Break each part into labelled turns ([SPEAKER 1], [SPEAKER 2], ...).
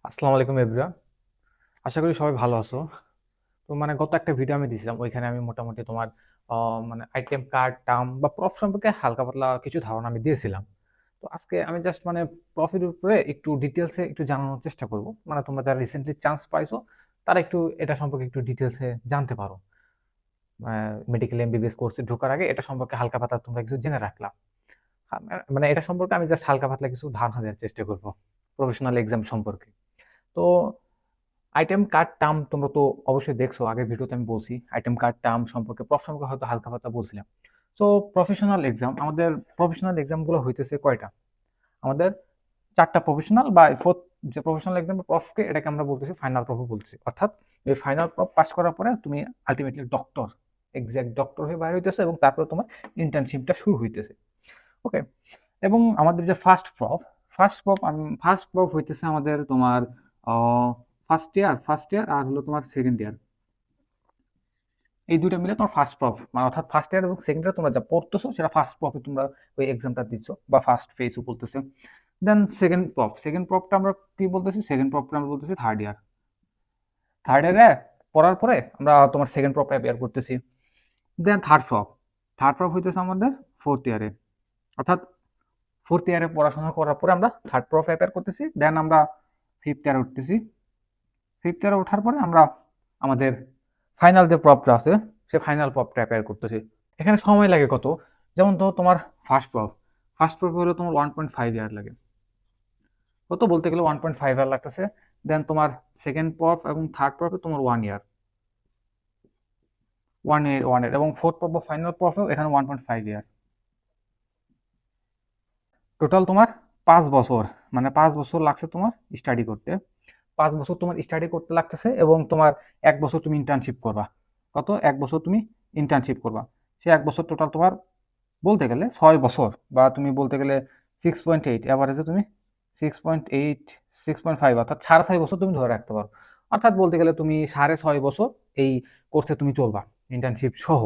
[SPEAKER 1] আসসালামু আলাইকুম এভরিওয়ান। আশা করি সবাই ভালো আছো। তো গত একটা ভিডিও আমি দিয়েছিলাম, ওইখানে আমি মোটামুটি তোমার আইটেম কার্ড টার্ম বা প্রফ সম্পর্কে হালকা পাতলা কিছু ধারণা আমি দিয়েছিলাম। তো আজকে আমি জাস্ট প্রফিট উপরে একটু ডিটেলসে একটু জানানোর চেষ্টা করব। তোমরা যারা রিসেন্টলি চান্স পাইছো তারা একটু এটা সম্পর্কে একটু ডিটেলসে জানতে পারো। মেডিকেল এমবিবিএস কোর্সে ঢোকার আগে এটা সম্পর্কে হালকা পাতলা তোমরা কিছু জেনে রাখলাম। এটা সম্পর্কে আমি জাস্ট হালকা পাতলা কিছু ধারণা দেওয়ার চেষ্টা করব প্রফেশনাল এক্সাম সম্পর্কে। তো আইটেম কার্ড টার্ম তোমরা তো অবশ্যই দেখছো, আগের ভিডিওতে আমি বলছি আইটেম কার্ড টার্ম সম্পর্কে প্রফ সম্পর্কে হয়তো হালকা পাতলা বলছিলাম। তো প্রফেশনাল এক্সাম, আমাদের প্রফেশনাল এক্সামগুলো হইতেছে কয়টা? আমাদের চারটা প্রফেশনাল বা ফোর্থ যে প্রফেশনাল এক্সাম প্রফকে এটাকে আমরা বলতেছি ফাইনাল প্রফ বলতেছি। অর্থাৎ এই ফাইনাল প্রফ পাস করার পরে তুমি আলটিমেটলি ডক্টর, এক্সাক্ট ডক্টর হয়ে বাইরে হইতেছে এবং তারপরে তোমার ইন্টার্নশিপটা শুরু হইতেছে। ওকে। এবং আমাদের যে ফার্স্ট প্রফ হইতেছে আমাদের তোমার ফার্স্ট ইয়ার আর হলো তোমার সেকেন্ড ইয়ার, এই দুইটা মিলে তোমার ফার্স্ট প্রফ, অর্থাৎ ফার্স্ট ইয়ার এবং সেকেন্ড ইয়ার তোমরা যা পড়তেছো সেটা ফার্স্ট প্রফে তোমরা ওই এক্সামটা দিচ্ছ বা ফার্স্ট ফেজও বলতেছে। দেন সেকেন্ড প্রফটা আমরা কি বলতেছি? সেকেন্ড প্রফটা আমরা বলতেছি থার্ড ইয়ারে পড়ার পরে আমরা তোমার সেকেন্ড প্রফ অ্যাপিয়ার করতেছি। দেন থার্ড প্রফ হইতেছে আমাদের ফোর্থ ইয়ারে, অর্থাৎ ফোর্থ ইয়ারে পড়াশোনা করার পরে আমরা থার্ড প্রফ অ্যাপিয়ার করতেছি। দেন আমরা ফিফথ ইয়ারে উঠতেছি। ফিফথ ইয়ারে ওঠার পরে আমরা আমাদের ফাইনাল যে প্রপটা আছে সে ফাইনাল প্রপটা অ্যাপিয়ার করতেছি। এখানে সময় লাগে কত? যেমন তো তোমার ফার্স্ট প্রপ হলো তোমার 1.5 ইয়ার লাগে, কত বলতে গেলে 1.5 ইয়ার লাগতেছে। দেন তোমার সেকেন্ড প্রপ এবং থার্ড প্রপে তোমার 1 ইয়ার, ওয়ান ইয়ার এবং ফোর্থ প্রপ বা ফাইনাল প্রপেও এখানে 1.5 ইয়ার। টোটাল তোমার 5 বছর, 5 বছর লাগছে তোমার স্টাডি করতে। 5 বছর তোমার স্টাডি করতে লাগতেছে এবং তোমার 1 বছর তুমি ইন্টার্নশিপ করবা। কত? 1 বছর তুমি ইন্টার্নশিপ করবা। সে 1 বছর টোটাল তোমার বলতে গেলে 6 বছর, বা তুমি বলতে গেলে 6.8, অ্যাভারেজে তুমি 6.8, 6.5, অর্থাৎ 6.5 বছর তুমি ধরে রাখতে পারো। অর্থাৎ বলতে গেলে তুমি 6.5 বছর এই কোর্সে তুমি চলবা, ইন্টার্নশিপ সহ।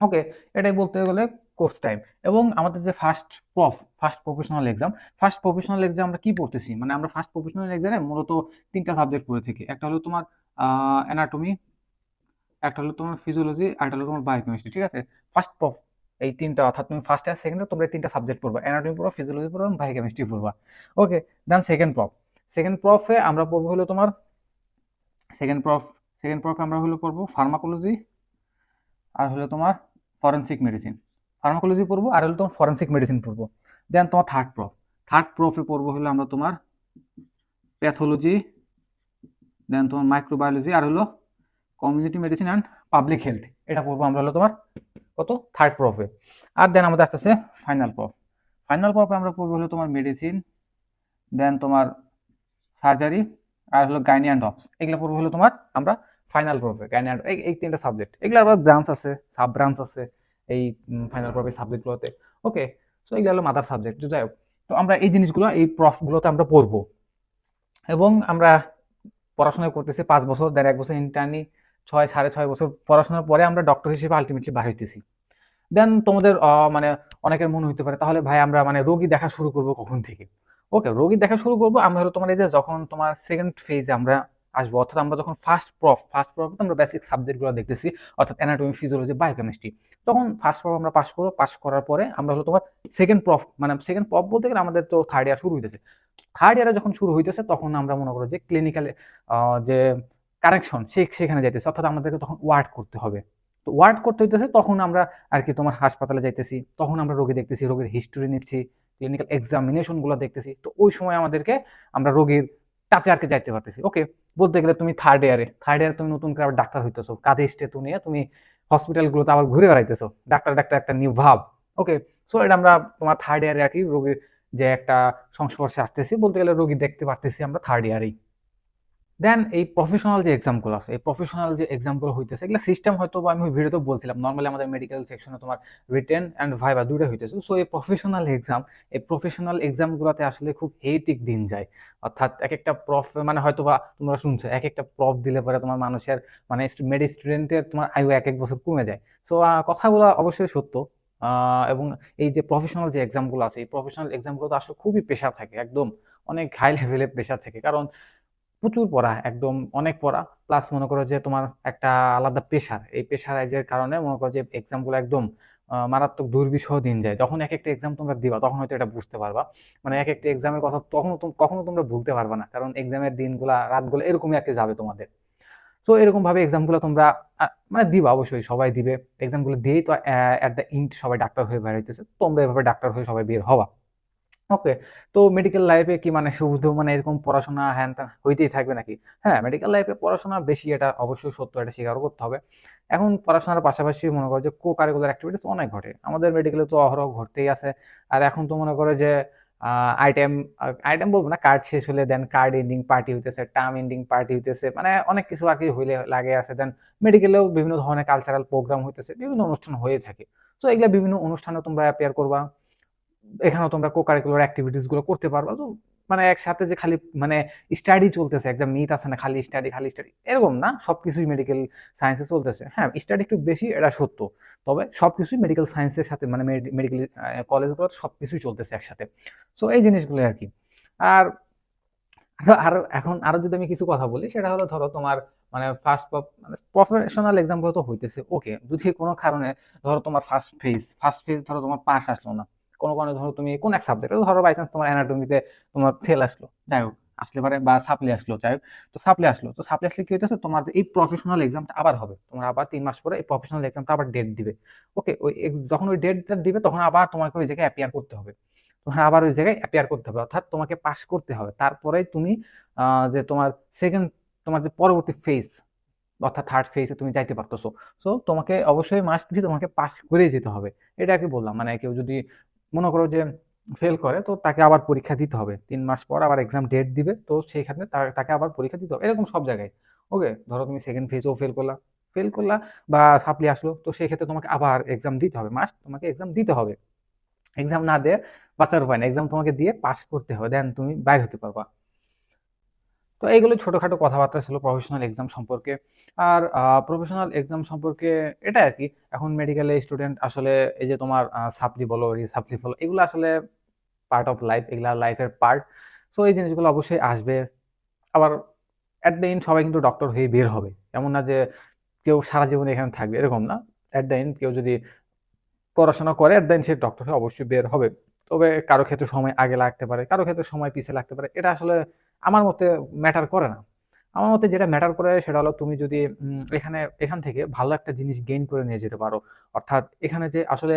[SPEAKER 1] ওকে। এটাই বলতে গেলে কোর্স টাইম। এবং আমাদের যে ফার্স্ট প্রফেশনাল এক্সাম আমরা কি পড়তেছি, আমরা ফার্স্ট প্রফেশনাল এক্সামে মূলত তিনটা সাবজেক্ট পড়ে থাকি। একটা হলো তোমার অ্যানাটমি, একটা হলো তোমার ফিজিওলজি, আর একটা হলো তোমার বায়োকেমিস্ট্রি। ঠিক আছে? ফার্স্ট প্রফ এই তিনটা, অর্থাৎ তুমি ফার্স্ট ইয়ার সেকেন্ড ইয়ার তোমরা এই তিনটা সাবজেক্ট পড়বা, অ্যানাটমি পড়বা, ফিজিওলজি পড়বা এবং বায়োকেমিস্ট্রি পড়বা। ওকে। দেন সেকেন্ড প্রফে আমরা পড়বো হলো তোমার সেকেন্ড প্রফ সেকেন্ড প্রফে আমরা হলো পড়বো ফার্মাকোলজি, আর হলো তোমার ফরেনসিক মেডিসিন। ফার্মাকোলজি পড়বো আর হলো তোমার ফরেনসিক মেডিসিন পড়বো। দেন তোমার থার্ড প্রফে পড়বো হলো আমরা তোমার প্যাথোলজি, দেন তোমার মাইক্রোবায়োলজি, আর হলো community medicine and public health. এটা পড়বো আমরা হলো তোমার কত? থার্ড প্রফে। আর দেন আমাদের আসতেছে ফাইনাল প্রফে আমরা পড়বো হলো তোমার মেডিসিন, দেন তোমার সার্জারি, আর হলো গাইনি অ্যান্ড অপস। এগুলো পড়বো হলো তোমার আমরা ফাইনাল প্রফে। গাইনি অ্যান্ড এই তিনটা সাবজেক্ট, এগুলো আবার ব্রাঞ্চ আছে, সাব ব্রাঞ্চ আছে এই ফাইনাল প্রফের সাবজেক্টগুলোতে। ওকে। সো এগুলো হলো মাদার সাবজেক্ট। যাই হোক, তো আমরা এই জিনিসগুলো এই প্রফগুলোতে আমরা পড়বো এবং আমরা পড়াশোনা করতেছি 5 বছর, দেন 1 বছর ইন্টার্নি, 6.5 বছর পড়াশোনার পরে আমরা ডক্টর হিসেবে আলটিমেটলি বার হইতেছি। দেন তোমাদের অনেকের মনে হইতে পারে তাহলে ভাই আমরা রোগী দেখা শুরু করব কখন থেকে? ওকে, রোগী দেখা শুরু করব আমরা হলো তোমার এই যে যখন তোমার সেকেন্ড ফেজে আমরা আসবো, অর্থাৎ আমরা যখন ফার্স্ট প্রফ আমরা বেসিক সাবজেক্টগুলো দেখতেছি, অর্থাৎ অ্যানাটমি, ফিজিওলজি, বায়োকেমিস্ট্রি। তখন ফার্স্ট প্রফ আমরা পাস করার পরে আমরা হলো তোমার সেকেন্ড প্রফ বলতে গেলে আমাদের তো থার্ড ইয়ার শুরু হইতেছে। থার্ড ইয়ারে যখন শুরু হইতেছে তখন আমরা মনে করো যে ক্লিনিক্যালে যে কারেকশন সেখানে যাইতেছে, অর্থাৎ আমাদেরকে তখন ওয়ার্ড করতে হবে। তো ওয়ার্ড করতে হইতেছে তখন আমরা আর কি তোমার হাসপাতালে যাইতেছি, তখন আমরা রোগী দেখতেছি, রোগীর হিস্টোরি নিচ্ছি, ক্লিনিক্যাল এক্সামিনেশন গুলো দেখতেছি। তো ওই সময় আমাদেরকে আমরা রোগীর টাচে আর কি যাইতে পারতেছি। ওকে। বলতে গেলে তুমি থার্ড ইয়ারে তুমি নতুন করে আবার ডাক্তার হইতেছো, কাঁধে স্টেতু নিয়ে তুমি হসপিটাল গুলোতে আবার ঘুরে বেড়াইতেছো, ডাক্তার ডাক্তার একটা নিউ ভাব। ওকে। সো এটা আমরা তোমার থার্ড ইয়ারে আর কি রোগীর যে একটা সংস্পর্শে আসতেছি, বলতে গেলে রোগী দেখতে পারতেছি আমরা থার্ড ইয়ারেই। দেন এই প্রফেশনাল যে এক্সামগুলো আছে, এই প্রফেশনাল যে এক্সামগুলো হইতেছে এগুলো সিস্টেম হয়তো বা আমি ওই ভিডিওতে বলছিলাম, নর্মালি আমাদের মেডিকেল সেকশনে তোমার রিটেন অ্যান্ড ভাইবা দুইটা হইতেছে। সো এই প্রফেশনাল এক্সামগুলোতে আসলে খুব হেটিক দিন যায়। অর্থাৎ এক একটা প্রফ হয়তো বা তোমরা শুনছো এক একটা প্রফ দিলে পরে তোমার মানুষের মেডি স্টুডেন্টের তোমার আয়ু এক এক বছর কমে যায়। সো কথাগুলো অবশ্যই সত্য। এবং এই যে প্রফেশনাল যে এক্সামগুলো আছে, এই প্রফেশনাল এক্সামগুলো তো আসলে খুবই প্রেশার থাকে, একদম অনেক হাই লেভেলের প্রেশার থাকে। কারণ প্রচুর পড়া, একদম অনেক পড়া, প্লাস মনে করো যে তোমার একটা আলাদা প্রেশার, এই প্রেশারাইজের কারণে মনে করো যে এক্সামগুলো একদম মারাত্মক দুর্বিষহ দিন যায়। যখন এক একটা এক্সাম তোমরা দিবা তখন হয়তো এটা বুঝতে পারবা, মানে এক একটা এক্সামের কথা তখন কখনো তোমরা ভুলতে পারবা না, কারণ এক্সামের দিনগুলা রাতগুলো এরকমই একটা যাবে তোমাদের। সো এরকম ভাবে এক্সামগুলো তোমরা মানে দিবা, অবশ্যই সবাই দিবে। এক্সামগুলো দিয়েই তো অ্যাট দ্য এন্ড সবাই ডাক্তার হয়ে বের হইতেছে, তোমরা এভাবে ডাক্তার হয়ে সবাই বের হবা। ওকে। তো মেডিকেল লাইফে কি মানে শুধু মানে এরকম পড়াশোনা হ্যান ত্যান হইতেই থাকবে নাকি? হ্যাঁ, মেডিকেল লাইফে পড়াশোনা বেশি, এটা অবশ্যই সত্য, এটা স্বীকারও করতে হবে। এখন পড়াশোনার পাশাপাশি মনে করো যে কো কারিকুলার অ্যাক্টিভিটিস অনেক ঘটে আমাদের মেডিকেলে, তো অহরহ ঘটতেই আছে। আর এখন তো মনে করো যে আইটেম আইটেম বলবো না, কার্ড শেষ হলে দেন কার্ড এন্ডিং পার্টি হইতেছে, টার্ম এন্ডিং পার্টি হইতেছে, মানে অনেক কিছু আর কি হইলে লাগে আছে। দেন মেডিকেলেও বিভিন্ন ধরনের কালচারাল প্রোগ্রাম হইতেছে, বিভিন্ন অনুষ্ঠান হয়ে থাকে। তো এগুলা বিভিন্ন অনুষ্ঠানে তোমরা অ্যাপিয়ার করবা, এখানেও তোমরা কো কারিকুলার অ্যাক্টিভিটিস গুলো করতে পারবা। তো মানে একসাথে যে খালি মানে স্টাডি চলতেছে, একটা মিথ আছে না, খালি স্টাডি খালি স্টাডি, এরকম না, সবকিছুই মেডিকেল সায়েন্সে চলতেছে। হ্যাঁ, স্টাডি একটু বেশি, এটা সত্য, তবে সবকিছুই মেডিকেল সায়েন্সের সাথে মানে মেডিকেল কলেজগুলো সবকিছুই চলতেছে একসাথে। সো এই জিনিসগুলো আর কি। আর আর এখন আরো যদি আমি কিছু কথা বলি, সেটা হলো ধরো তোমার মানে ফার্স্ট মানে প্রফেশনাল এক্সাম গুলো তো হইতেছে, ওকে, যদি কোনো কারণে ধরো তোমার ফার্স্ট ফেজ ধরো তোমার পাস আসলো না, কোনো কারণে ধরো তুমি কোন এক সাবজেক্টে ধরো বাই চান্স তোমার অ্যানাটমিতে তোমার ফেল আসলো, যাই হোক, আসলে পারে, বা সাপ্লি আসলো, যাই হোক, তো সাপ্লি আসলে কি হইতেছে, তোমার এই প্রফেশনাল এক্সামটা আবার হবে, তোমার আবার 3 মাস পরে এই প্রফেশনাল এক্সামটা আবার ডেট দিবে। ওকে, ওই যখন ওই ডেটটা দিবে তখন আবার তোমাকে ওই জায়গায় অ্যাপিয়ার করতে হবে, তোমার আবার ওই জায়গায় অ্যাপিয়ার করতে হবে, অর্থাৎ তোমাকে পাস করতে হবে, তারপরে তুমি যে তোমার সেকেন্ড, তোমার যে পরবর্তী ফেজ অর্থাৎ থার্ড ফেজে তুমি যাইতে পারতেছো। সো তোমাকে অবশ্যই মাস্ট বি তোমাকে পাস করেই যেতে হবে। এটা কি বললাম, মানে কেউ যদি মনে করো যে ফেল করে, তো তাকে আবার পরীক্ষা দিতে হবে, 3 মাস পর আবার এক্সাম ডেট দিবে, তো সেইখানে তাকে আবার পরীক্ষা দিতে হবে, এরকম সব জায়গায়। ওকে, ধরো তুমি সেকেন্ড ফেজেও ফেল করলা বা সাপ্লি আসলো, তো সেই ক্ষেত্রে তোমাকে আবার এক্সাম দিতে হবে, মাস্ট তোমাকে এক্সাম দিতে হবে। এক্সাম না দিয়ে বাঁচার উপায় না, এক্সাম তোমাকে দিয়ে পাস করতে হবে, দেন তুমি বাইর হতে পারবা। তো এইগুলো ছোটখাটো কথাবার্তা ছিল প্রফেশনাল এক্সাম সম্পর্কে। আর প্রফেশনাল এক্সাম সম্পর্কে এটা আর কি। এখন মেডিকেলে স্টুডেন্ট আসলে এই যে তোমার সাপ্লি বলো, রিসাপ্লি বলো, এগুলো আসলে পার্ট অফ লাইফ, এগুলা লাইফের পার্ট। সো এই জিনিসগুলো অবশ্যই আসবে। আবার অ্যাট দ্য এন্ড সবাই কিন্তু ডক্টর হয়ে বের হবে, এমন না যে কেউ সারা জীবন এখানে থাকবে, এরকম না। অ্যাট দ্য এন্ড কেউ যদি পড়াশোনা করে at the end say doctor হয়ে অবশ্যই বের হবে। তবে কারো ক্ষেত্রে সময় আগে লাগতে পারে, কারো ক্ষেত্রে সময় পিছিয়ে লাগতে পারে, এটা আসলে আমার মতে ম্যাটার করে না। আমার মতে যেটা ম্যাটার করে সেটা হলো তুমি যদি এখান থেকে ভালো একটা জিনিস গেইন করে নিয়ে যেতে পারো। অর্থাৎ এখানে যে আসলে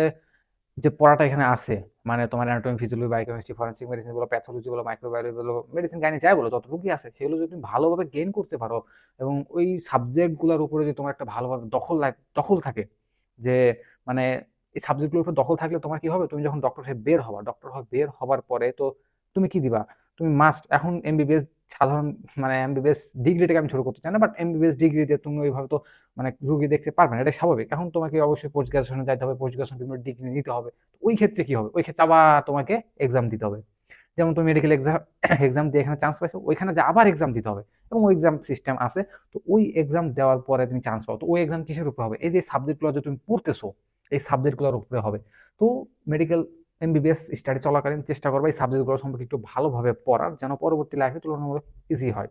[SPEAKER 1] যে পড়াটা এখানে আছে, মানে তোমার anatomy, physiology, biochemistry, forensic medicine বলো, প্যাথোলজি বলো, মাইক্রোবায়োলজি বলো, মেডিসিন গাইনি যাই বলো, যত রুগী আছে সেগুলো যদি তুমি ভালোভাবে গেইন করতে পারো, এবং ওই সাবজেক্ট গুলোর উপরে যদি তোমার একটা ভালোভাবে দখল থাকে, যে মানে এই সাবজেক্টগুলোর উপর দখল থাকলে তোমার কি হবে, তুমি যখন ডক্টর হয়ে বের হবার পরে তো তুমি কি দিবা, তুমি মাস্ট এখন এমবিবিএস, সাধারণ মানে এমবিবিএস ডিগ্রিটাকে আমি ছোট করতে চাই না, বাট এমবিবিএস ডিগ্রি দিয়ে তুমি ওইভাবে তো মানে রুগী দেখতে পারবে না, এটা স্বাভাবিক। এখন তোমাকে অবশ্যই পোস্ট গ্রাজুয়েশনে যাইতে হবে, পোস্ট গ্রাজুয়েশন বিভিন্ন ডিগ্রি নিতে হবে। ওই ক্ষেত্রে কি হবে, ওই ক্ষেত্রে আবার তোমাকে এক্সাম দিতে হবে। যেমন তুমি মেডিকেল এক্সাম এক্সাম দিয়ে এখানে চান্স পাইছো, ওইখানে যে আবার এক্সাম দিতে হবে, এবং ওই এক্সাম সিস্টেম আছে। তো ওই এক্সাম দেওয়ার পরে তুমি চান্স পাও, তো ওই এক্সাম কিসের উপর হবে, এই যে সাবজেক্টগুলো যে তুমি পড়তেছো এই সাবজেক্টগুলোর উপরে হবে। তো মেডিকেল এমবিবিএস স্টাডি চলাকালীন চেষ্টা করবে এই সাবজেক্টগুলো সম্পর্কে একটু ভালোভাবে পড়ার, যেন পরবর্তী লাইফে তুলনামূলক ইজি হয়।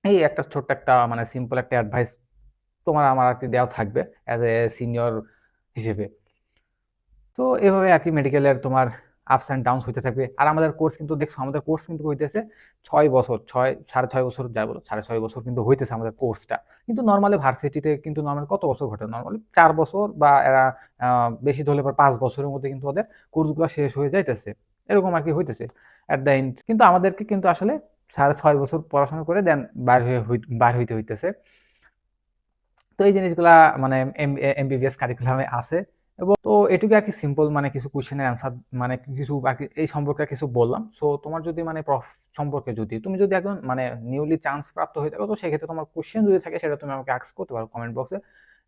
[SPEAKER 1] এই একটা ছোট্ট একটা মানে সিম্পল একটা অ্যাডভাইস তোমার আমার আর কি দেওয়া থাকবে অ্যাজ এ সিনিয়র হিসেবে। তো এভাবে আর কি মেডিকেলের তোমার আপস অ্যান্ড ডাউনস হইতে থাকবে। আর আমাদের কোর্স কিন্তু দেখছো, আমাদের কোর্স কিন্তু হইতেছে 6 বছর, 6.5 বছর, যাই বলো 6.5 বছর কিন্তু হইতেছে আমাদের কোর্সটা। কিন্তু নর্মালি ভার্সিটিতে কিন্তু নর্মালি কত বছর ঘটে, নর্মালি 4 বছর, বা এরা বেশি ধরলে পর 5 বছরের মধ্যে কিন্তু ওদের কোর্সগুলো শেষ হয়ে যাইতেছে, এরকম আর কি হইতেছে অ্যাট দ্য এন্ড। কিন্তু আমাদেরকে কিন্তু আসলে 6.5 বছর পড়াশোনা করে দেন বাইর হইতে হইতেছে। তো এই জিনিসগুলা মানে এমবিবিএস কারিকুলামে আছে। এবং তো এটুকু আর কি সিম্পল, মানে কিছু কোশ্চেনের অ্যান্সার, মানে কিছু আর কি এই সম্পর্কে কিছু বললাম। সো তোমার যদি মানে প্রফ সম্পর্কে যদি তুমি যদি একজন মানে নিউলি চান্স প্রাপ্ত হয়ে থাকো, তো সেক্ষেত্রে তোমার কোশ্চেন যদি থাকে সেটা তুমি আমাকে আস্ক করতে পারো কমেন্ট বক্সে,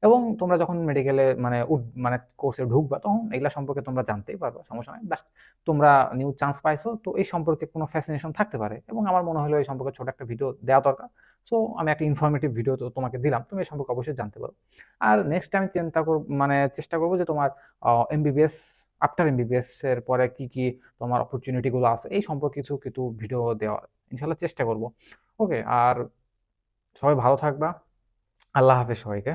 [SPEAKER 1] এবং তোমরা যখন মেডিকেলে মানে মানে কোর্সে ঢুকবা তখন এগুলা সম্পর্কে তোমরা জানতেই পারবে, সমস্যা নাই। বাস তোমরা নিউ চান্স পাইছো, তো এই সম্পর্কে কোনো ফ্যাসিনেশন থাকতে পারে, এবং আমার মনে হলো এই সম্পর্কে ছোট একটা ভিডিও দেওয়া দরকার। সো আমি একটা ইনফরমেটিভ ভিডিও তো তোমাকে দিলাম, তুমি এই সম্পর্কে অবশ্যই জানতে পারো। আর নেক্সট টাইম চিন্তা করব, মানে চেষ্টা করবো যে তোমার এমবিবিএস, আফটার এমবিবিএস এর পরে কি কি তোমার অপরচুনিটি গুলো আছে এই সম্পর্কে কিছু কিছু ভিডিও দেওয়ার ইনশাল্লাহ চেষ্টা করব। ওকে, আর সবাই ভালো থাকবা। আল্লাহ হাফেজ সবাইকে।